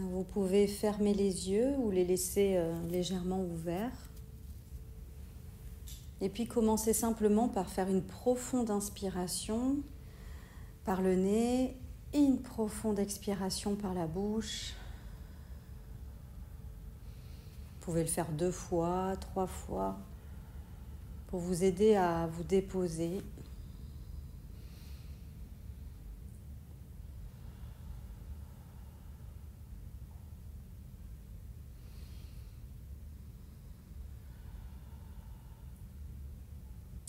Vous pouvez fermer les yeux ou les laisser légèrement ouverts. Et puis commencez simplement par faire une profonde inspiration par le nez et une profonde expiration par la bouche. Vous pouvez le faire 2 fois, 3 fois pour vous aider à vous déposer.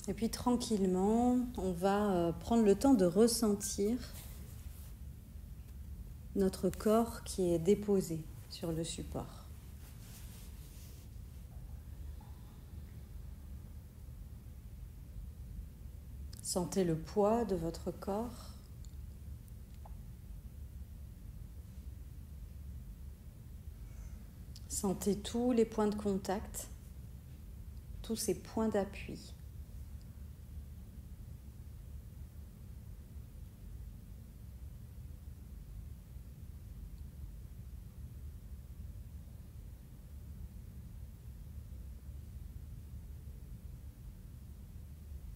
Et puis tranquillement, on va prendre le temps de ressentir notre corps qui est déposé sur le support. Sentez le poids de votre corps. Sentez tous les points de contact, tous ces points d'appui.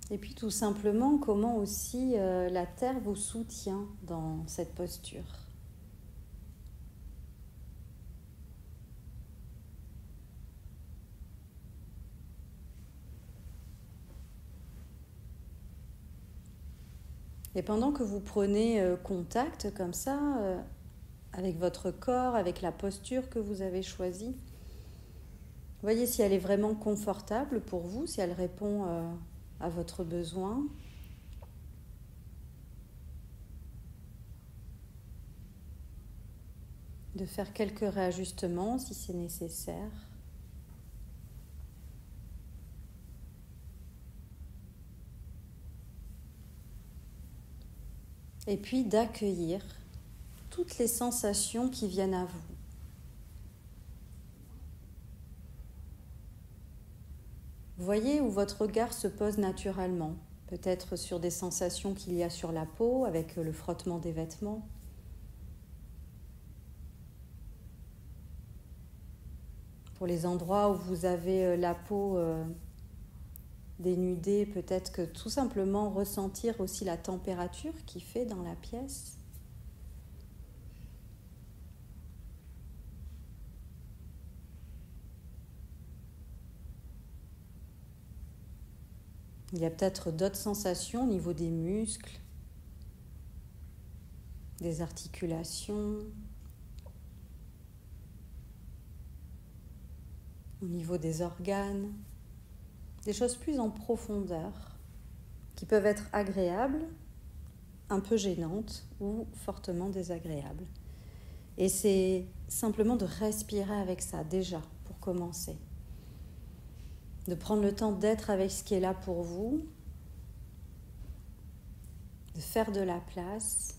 Et puis tout simplement, comment aussi la terre vous soutient dans cette posture. Et pendant que vous prenez contact comme ça, avec votre corps, avec la posture que vous avez choisie, voyez si elle est vraiment confortable pour vous, si elle répond à votre besoin. De faire quelques réajustements si c'est nécessaire. Et puis d'accueillir toutes les sensations qui viennent à vous. Voyez où votre regard se pose naturellement, peut-être sur des sensations qu'il y a sur la peau avec le frottement des vêtements. Pour les endroits où vous avez la peau dénudée, peut-être que tout simplement ressentir aussi la température qu'il fait dans la pièce. Il y a peut-être d'autres sensations au niveau des muscles, des articulations, au niveau des organes, des choses plus en profondeur qui peuvent être agréables, un peu gênantes ou fortement désagréables. Et c'est simplement de respirer avec ça déjà pour commencer. De prendre le temps d'être avec ce qui est là pour vous, de faire de la place.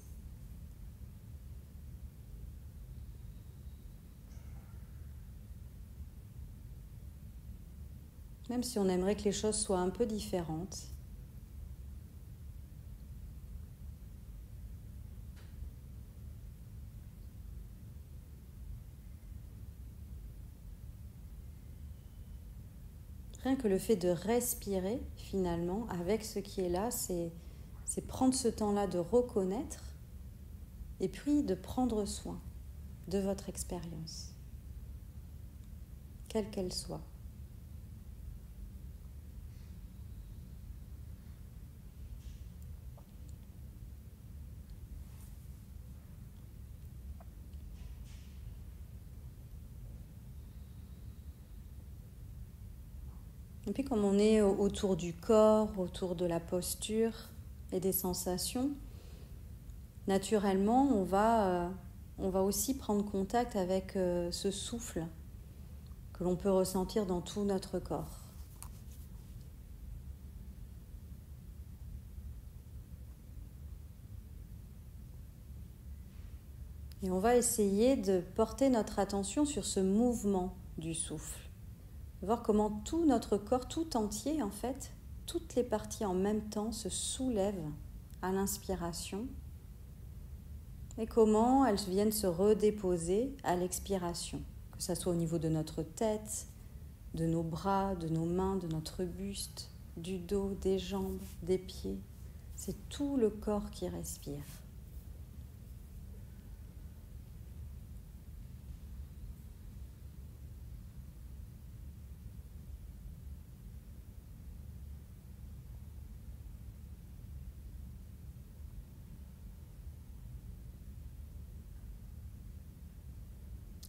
Même si on aimerait que les choses soient un peu différentes. Rien que le fait de respirer, finalement, avec ce qui est là, c'est prendre ce temps-là de reconnaître et puis de prendre soin de votre expérience, quelle qu'elle soit. Et puis comme on est autour du corps, autour de la posture et des sensations, naturellement on va aussi prendre contact avec ce souffle que l'on peut ressentir dans tout notre corps. Et on va essayer de porter notre attention sur ce mouvement du souffle. Voir comment tout notre corps, tout entier en fait, toutes les parties en même temps se soulèvent à l'inspiration et comment elles viennent se redéposer à l'expiration, que ce soit au niveau de notre tête, de nos bras, de nos mains, de notre buste, du dos, des jambes, des pieds. C'est tout le corps qui respire.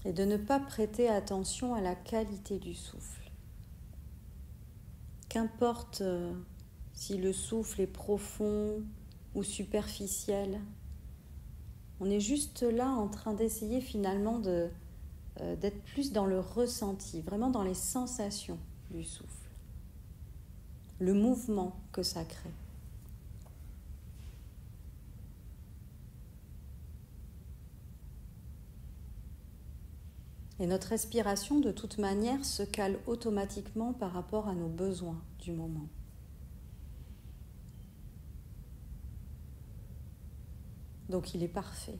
Et de ne pas prêter attention à la qualité du souffle. Qu'importe si le souffle est profond ou superficiel, on est juste là en train d'essayer finalement d'être plus dans le ressenti, vraiment dans les sensations du souffle, le mouvement que ça crée. Et notre respiration, de toute manière, se cale automatiquement par rapport à nos besoins du moment. Donc il est parfait.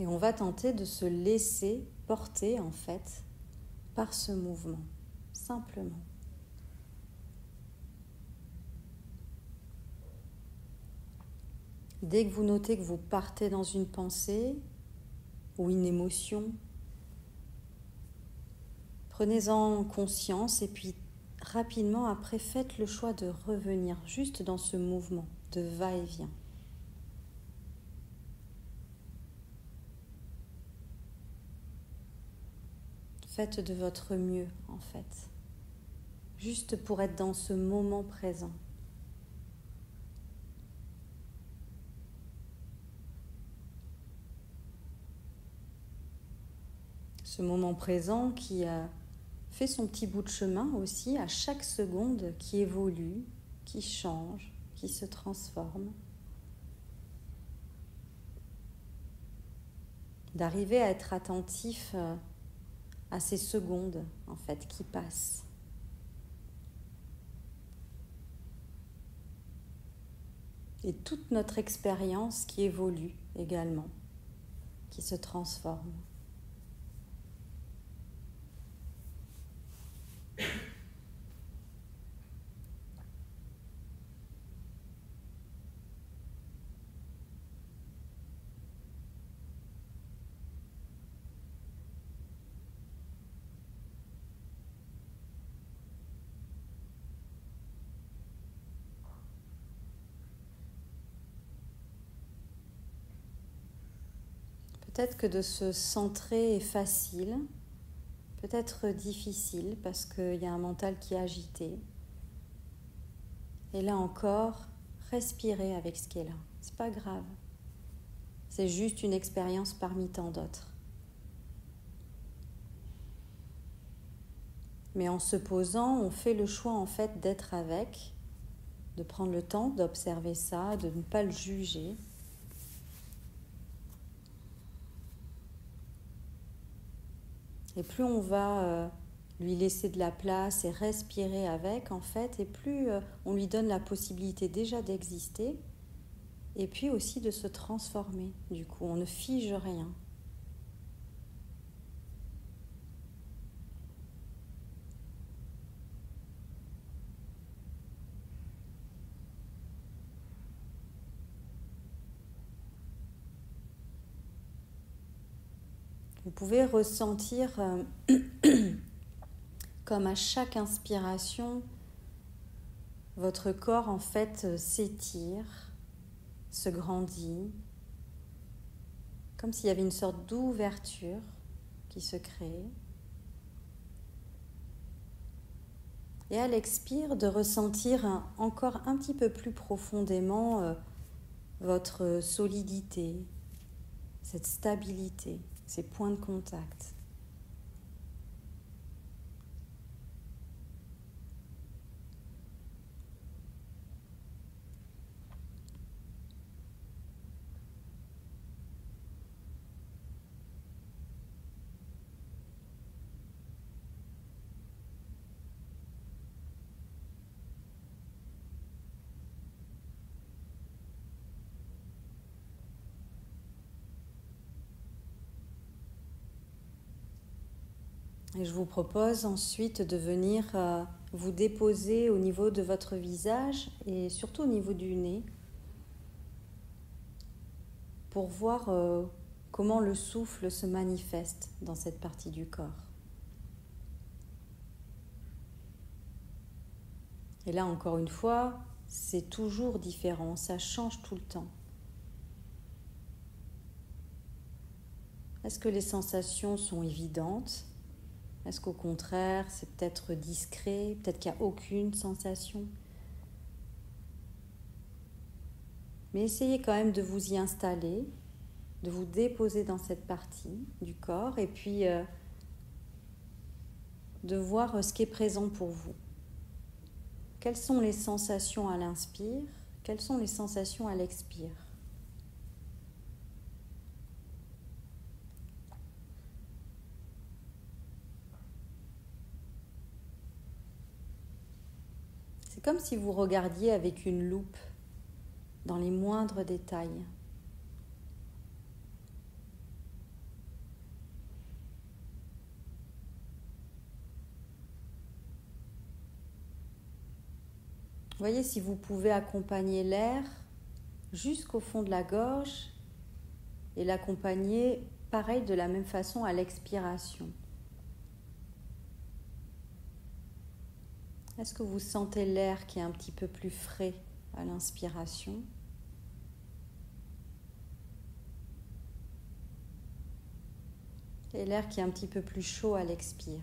Et on va tenter de se laisser porter, en fait, par ce mouvement, simplement. Dès que vous notez que vous partez dans une pensée ou une émotion, prenez-en conscience et puis rapidement après, faites le choix de revenir juste dans ce mouvement de va-et-vient. Faites de votre mieux, en fait, juste pour être dans ce moment présent. Ce moment présent qui a fait son petit bout de chemin aussi à chaque seconde, qui évolue, qui change, qui se transforme. D'arriver à être attentif à ces secondes, en fait, qui passent. Et toute notre expérience qui évolue également, qui se transforme. Peut-être que de se centrer est facile, peut-être difficile parce qu'il y a un mental qui est agité. Et là encore, respirez avec ce qui est là. C'est pas grave. C'est juste une expérience parmi tant d'autres. Mais en se posant, on fait le choix en fait d'être avec, de prendre le temps d'observer ça, de ne pas le juger. Et plus on va lui laisser de la place et respirer avec, en fait, et plus on lui donne la possibilité déjà d'exister, et puis aussi de se transformer. Du coup, on ne fige rien. Vous pouvez ressentir comme à chaque inspiration, votre corps en fait s'étire, se grandit, comme s'il y avait une sorte d'ouverture qui se crée. Et à l'expire, de ressentir encore un petit peu plus profondément votre solidité, cette stabilité, ces points de contact. Et je vous propose ensuite de venir vous déposer au niveau de votre visage et surtout au niveau du nez pour voir comment le souffle se manifeste dans cette partie du corps. Et là, encore une fois, c'est toujours différent, ça change tout le temps. Est-ce que les sensations sont évidentes ? Est-ce qu'au contraire, c'est peut-être discret, peut-être qu'il n'y a aucune sensation ? Mais essayez quand même de vous y installer, de vous déposer dans cette partie du corps et puis de voir ce qui est présent pour vous. Quelles sont les sensations à l'inspire ? Quelles sont les sensations à l'expire ? C'est comme si vous regardiez avec une loupe dans les moindres détails. Voyez si vous pouvez accompagner l'air jusqu'au fond de la gorge et l'accompagner pareil de la même façon à l'expiration. Est-ce que vous sentez l'air qui est un petit peu plus frais à l'inspiration ? Et l'air qui est un petit peu plus chaud à l'expire.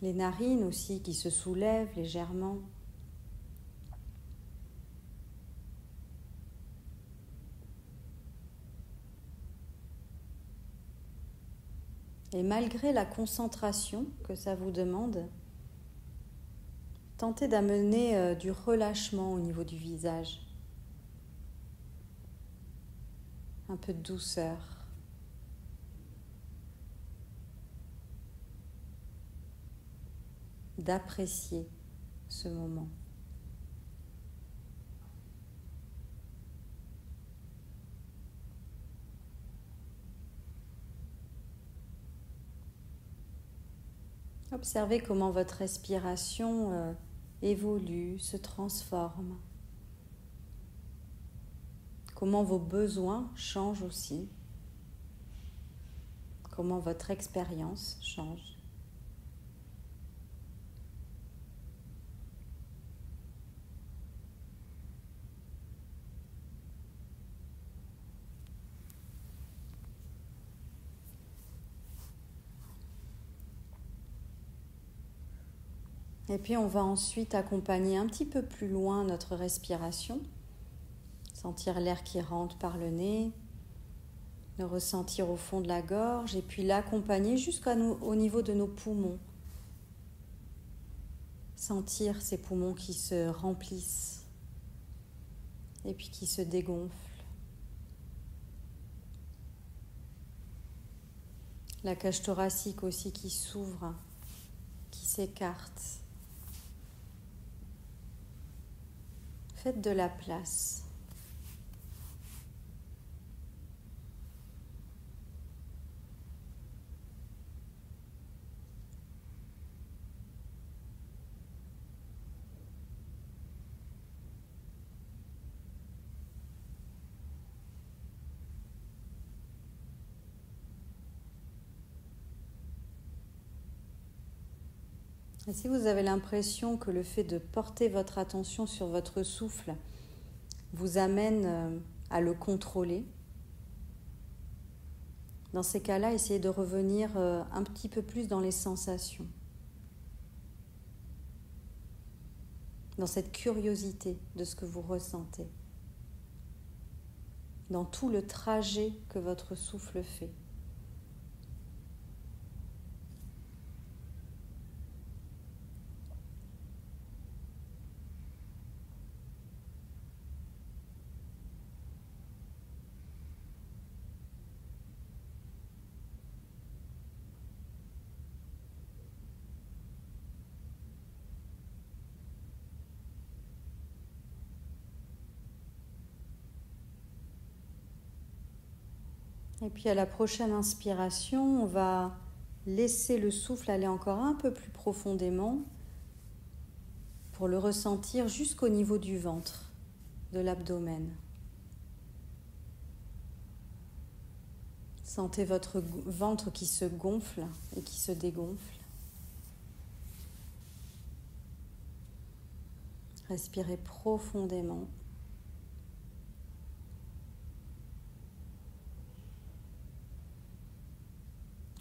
Les narines aussi qui se soulèvent légèrement. Et malgré la concentration que ça vous demande, tentez d'amener du relâchement au niveau du visage. Un peu de douceur. D'apprécier ce moment. Observez comment votre respiration évolue, se transforme. Comment vos besoins changent aussi. Comment votre expérience change. Et puis on va ensuite accompagner un petit peu plus loin notre respiration. Sentir l'air qui rentre par le nez, le ressentir au fond de la gorge et puis l'accompagner jusqu'au niveau de nos poumons. Sentir ces poumons qui se remplissent et puis qui se dégonflent. La cage thoracique aussi qui s'ouvre, qui s'écarte. Faites de la place. Et si vous avez l'impression que le fait de porter votre attention sur votre souffle vous amène à le contrôler, dans ces cas-là, essayez de revenir un petit peu plus dans les sensations, dans cette curiosité de ce que vous ressentez, dans tout le trajet que votre souffle fait. Et puis à la prochaine inspiration, on va laisser le souffle aller encore un peu plus profondément pour le ressentir jusqu'au niveau du ventre, de l'abdomen. Sentez votre ventre qui se gonfle et qui se dégonfle. Respirez profondément.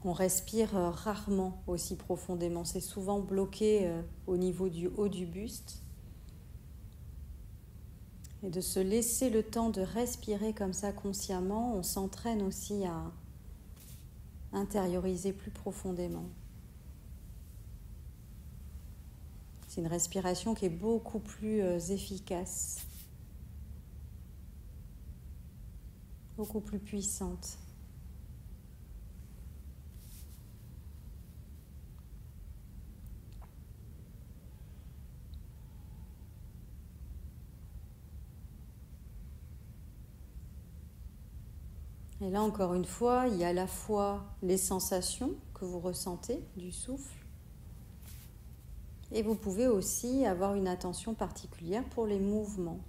On respire rarement aussi profondément. C'est souvent bloqué au niveau du haut du buste. Et de se laisser le temps de respirer comme ça consciemment, on s'entraîne aussi à intérioriser plus profondément. C'est une respiration qui est beaucoup plus efficace, beaucoup plus puissante. Et là, encore une fois, il y a à la fois les sensations que vous ressentez du souffle, et vous pouvez aussi avoir une attention particulière pour les mouvements.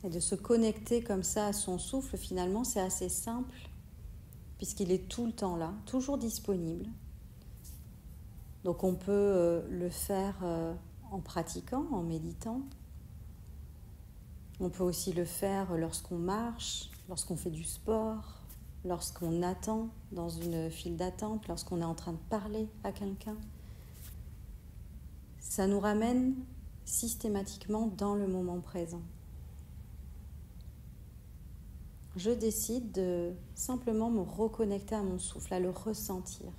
Et de se connecter comme ça à son souffle, finalement, c'est assez simple, puisqu'il est tout le temps là, toujours disponible. Donc on peut le faire en pratiquant, en méditant. On peut aussi le faire lorsqu'on marche, lorsqu'on fait du sport, lorsqu'on attend dans une file d'attente, lorsqu'on est en train de parler à quelqu'un. Ça nous ramène systématiquement dans le moment présent. Je décide de simplement me reconnecter à mon souffle, à le ressentir.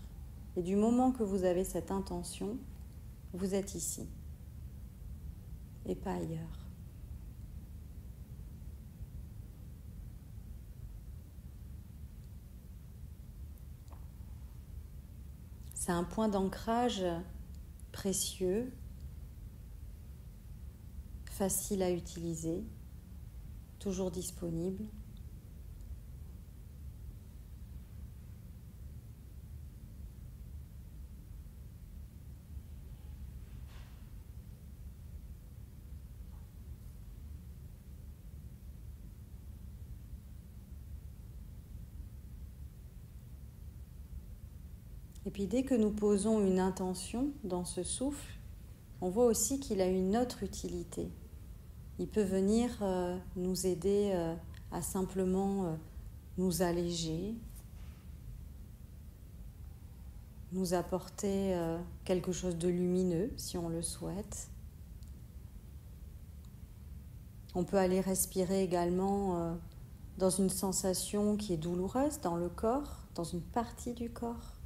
Et du moment que vous avez cette intention, vous êtes ici et pas ailleurs. C'est un point d'ancrage précieux, facile à utiliser, toujours disponible. Et puis dès que nous posons une intention dans ce souffle, on voit aussi qu'il a une autre utilité. Il peut venir nous aider à simplement nous alléger, nous apporter quelque chose de lumineux si on le souhaite. On peut aller respirer également dans une sensation qui est douloureuse dans le corps, dans une partie du corps.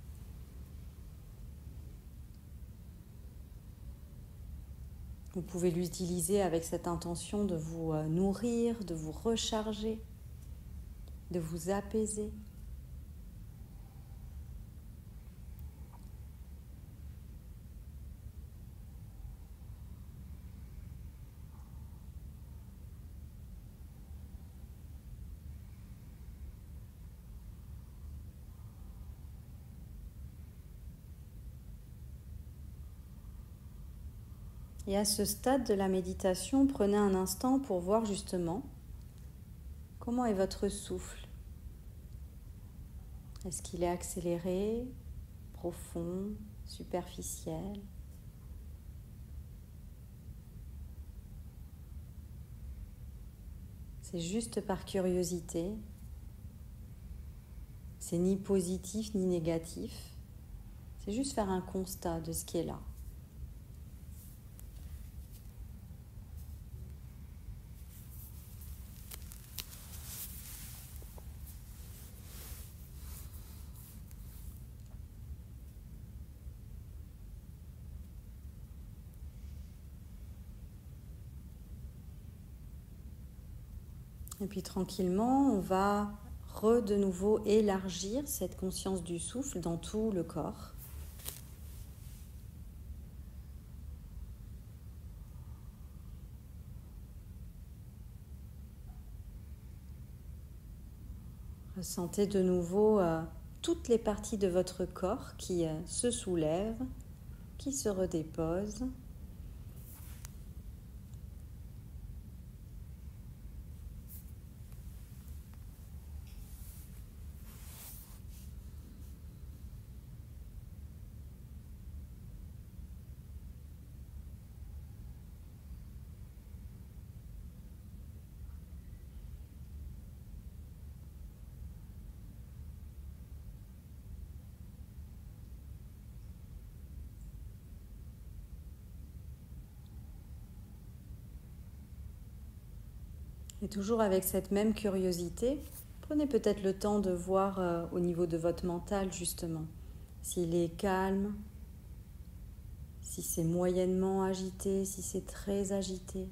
Vous pouvez l'utiliser avec cette intention de vous nourrir, de vous recharger, de vous apaiser. Et à ce stade de la méditation, prenez un instant pour voir justement comment est votre souffle. Est-ce qu'il est accéléré, profond, superficiel ? C'est juste par curiosité. C'est ni positif ni négatif. C'est juste faire un constat de ce qui est là. Et puis tranquillement, on va de nouveau élargir cette conscience du souffle dans tout le corps. Ressentez de nouveau toutes les parties de votre corps qui se soulèvent, qui se redéposent. Et toujours avec cette même curiosité, prenez peut-être le temps de voir au niveau de votre mental justement, s'il est calme, si c'est moyennement agité, si c'est très agité.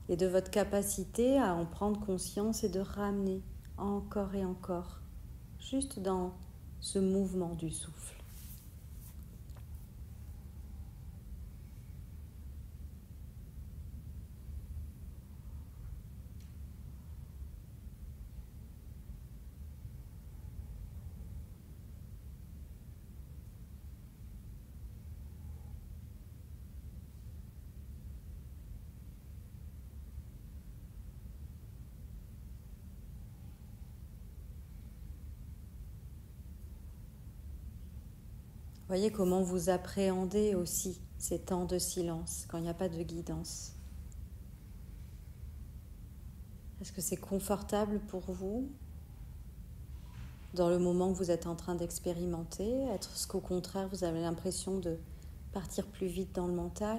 Et de votre capacité à en prendre conscience et de ramener encore et encore, juste dans ce mouvement du souffle. Voyez comment vous appréhendez aussi ces temps de silence quand il n'y a pas de guidance. Est-ce que c'est confortable pour vous dans le moment que vous êtes en train d'expérimenter? Est-ce qu'au contraire vous avez l'impression de partir plus vite dans le mental?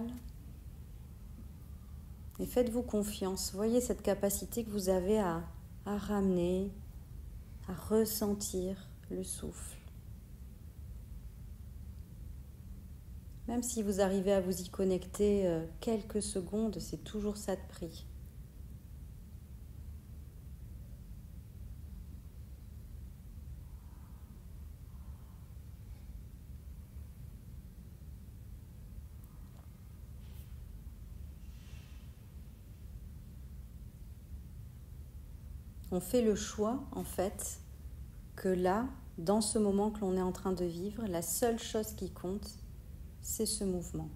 Et faites-vous confiance. Voyez cette capacité que vous avez à ramener, à ressentir le souffle. Même si vous arrivez à vous y connecter quelques secondes, c'est toujours ça de prix. On fait le choix, en fait, que là, dans ce moment que l'on est en train de vivre, la seule chose qui compte, c'est ce mouvement.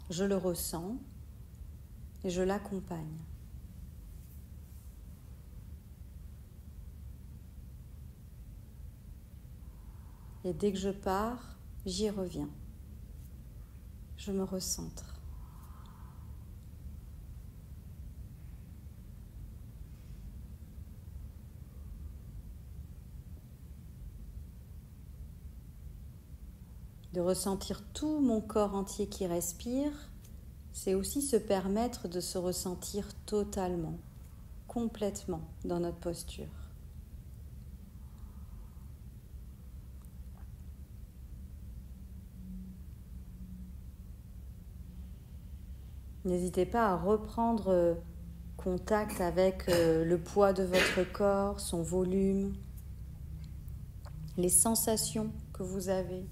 Je le ressens et je l'accompagne. Et dès que je pars, j'y reviens. Je me recentre. De ressentir tout mon corps entier qui respire, c'est aussi se permettre de se ressentir totalement, complètement dans notre posture. N'hésitez pas à reprendre contact avec le poids de votre corps, son volume, les sensations que vous avez,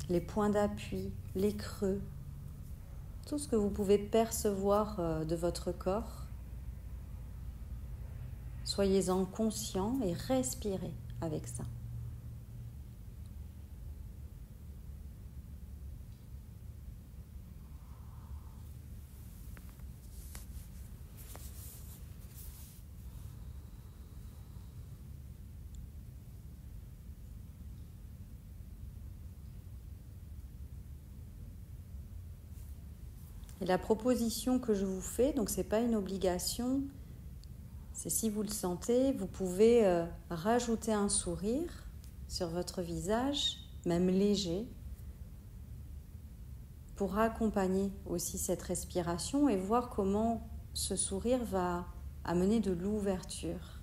les points d'appui, les creux, tout ce que vous pouvez percevoir de votre corps. Soyez-en conscient et respirez avec ça. Et la proposition que je vous fais, donc c'est pas une obligation, c'est si vous le sentez, vous pouvez rajouter un sourire sur votre visage, même léger, pour accompagner aussi cette respiration et voir comment ce sourire va amener de l'ouverture,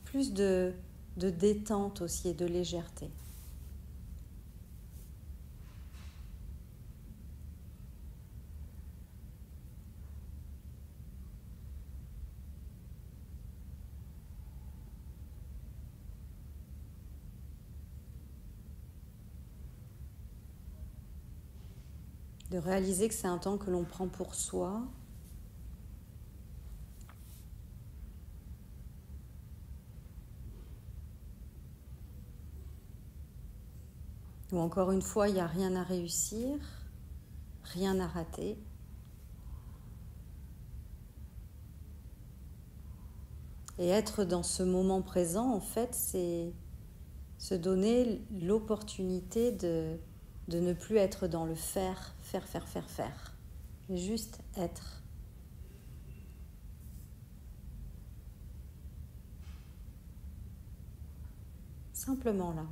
plus de détente aussi et de légèreté. de réaliser que c'est un temps que l'on prend pour soi. Où encore une fois, il n'y a rien à réussir, rien à rater. Et être dans ce moment présent, en fait, c'est se donner l'opportunité de ne plus être dans le faire, mais juste être. Simplement là.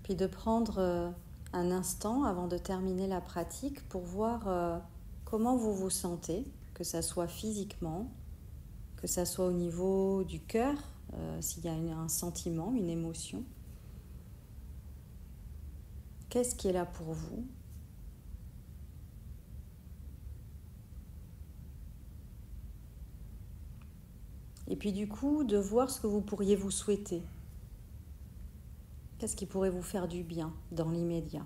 Puis de prendre un instant avant de terminer la pratique pour voir comment vous vous sentez, que ça soit physiquement, que ça soit au niveau du cœur, s'il y a un sentiment, une émotion. Qu'est-ce qui est là pour vous ? Et puis du coup, de voir ce que vous pourriez vous souhaiter. Qu'est-ce qui pourrait vous faire du bien dans l'immédiat ?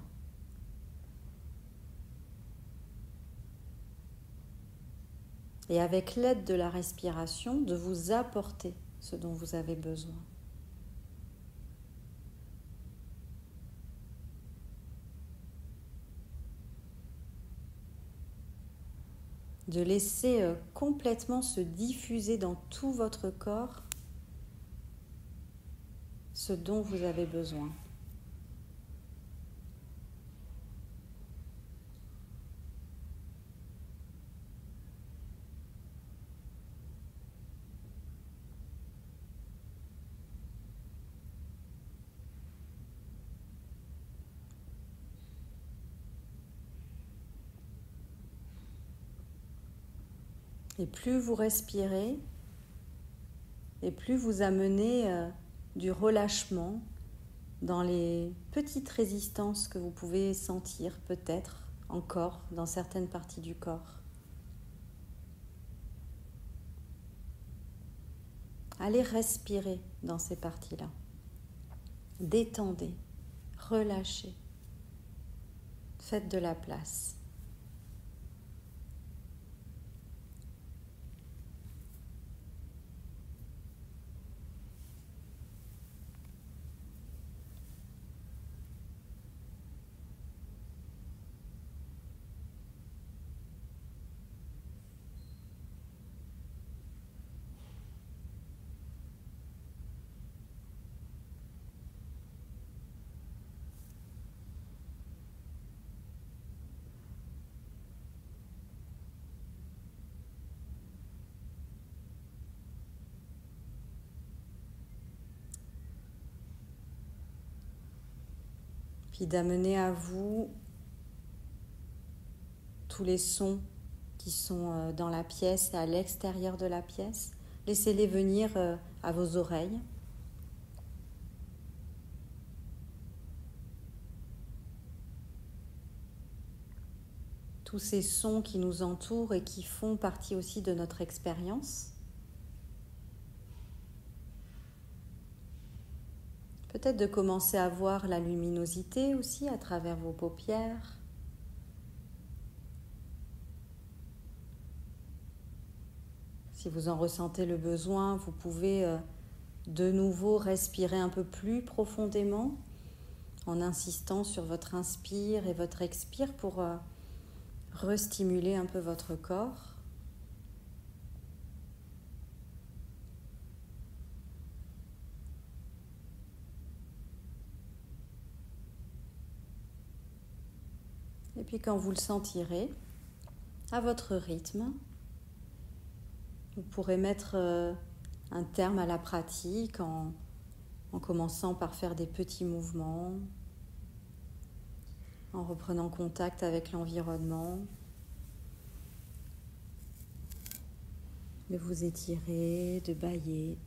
Et avec l'aide de la respiration, de vous apporter ce dont vous avez besoin. De laisser complètement se diffuser dans tout votre corps ce dont vous avez besoin. Et plus vous respirez, et plus vous amenez du relâchement dans les petites résistances que vous pouvez sentir peut-être encore dans certaines parties du corps. Allez respirer dans ces parties-là. Détendez, relâchez. Faites de la place. Puis d'amener à vous tous les sons qui sont dans la pièce et à l'extérieur de la pièce. Laissez-les venir à vos oreilles. Tous ces sons qui nous entourent et qui font partie aussi de notre expérience. Peut-être de commencer à voir la luminosité aussi à travers vos paupières. Si vous en ressentez le besoin, vous pouvez de nouveau respirer un peu plus profondément en insistant sur votre inspire et votre expire pour restimuler un peu votre corps. Et puis quand vous le sentirez, à votre rythme, vous pourrez mettre un terme à la pratique en commençant par faire des petits mouvements, en reprenant contact avec l'environnement, de vous étirer, de bâiller.